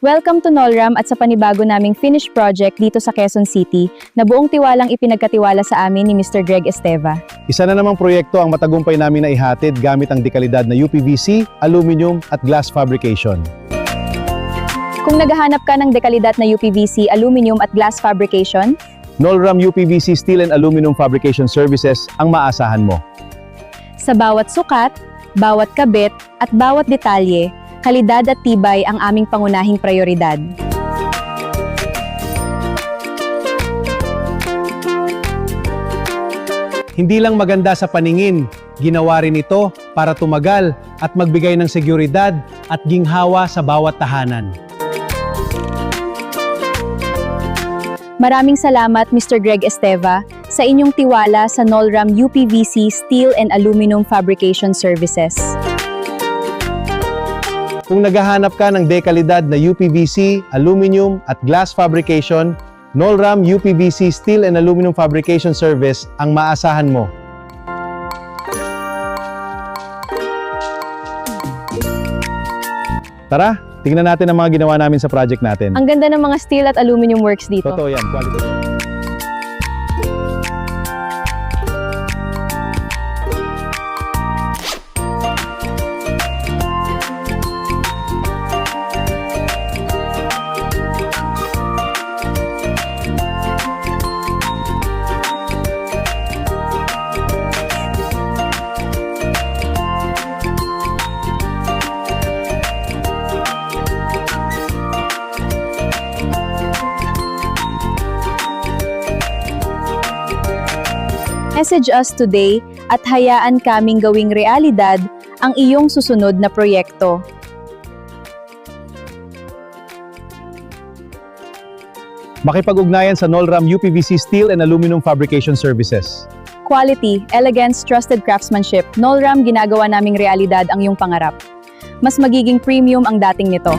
Welcome to Nolram at sa panibago naming finished project dito sa Quezon City na buong tiwalang ipinagkatiwala sa amin ni Mr. Greg Esteva. Isa na namang proyekto ang matagumpay namin na ihatid gamit ang dekalidad na UPVC, aluminum at glass fabrication. Kung naghahanap ka ng dekalidad na UPVC, aluminum at glass fabrication, Nolram UPVC Steel and Aluminum Fabrication Services ang maasahan mo. sa bawat sukat, bawat kabit at bawat detalye, kalidad at tibay ang aming pangunahing prioridad. Hindi lang maganda sa paningin, ginawa rin ito para tumagal at magbigay ng seguridad at ginhawa sa bawat tahanan. Maraming salamat Mr. Greg Esteva sa inyong tiwala sa Nolram UPVC Steel and Aluminum Fabrication Services. Kung naghahanap ka ng dekalidad na UPVC, aluminum at glass fabrication, Nolram UPVC Steel and Aluminum Fabrication Service ang maasahan mo. Tara, tingnan natin ang mga ginawa namin sa project natin. Ang ganda ng mga steel at aluminum works dito. Totoo yan, quality. Message us today at hayaan kaming gawing realidad ang iyong susunod na proyekto. Makipag-ugnayan sa Nolram UPVC Steel and Aluminum Fabrication Services. Quality, elegance, trusted craftsmanship, Nolram ginagawa naming realidad ang iyong pangarap. Mas magiging premium ang dating nito.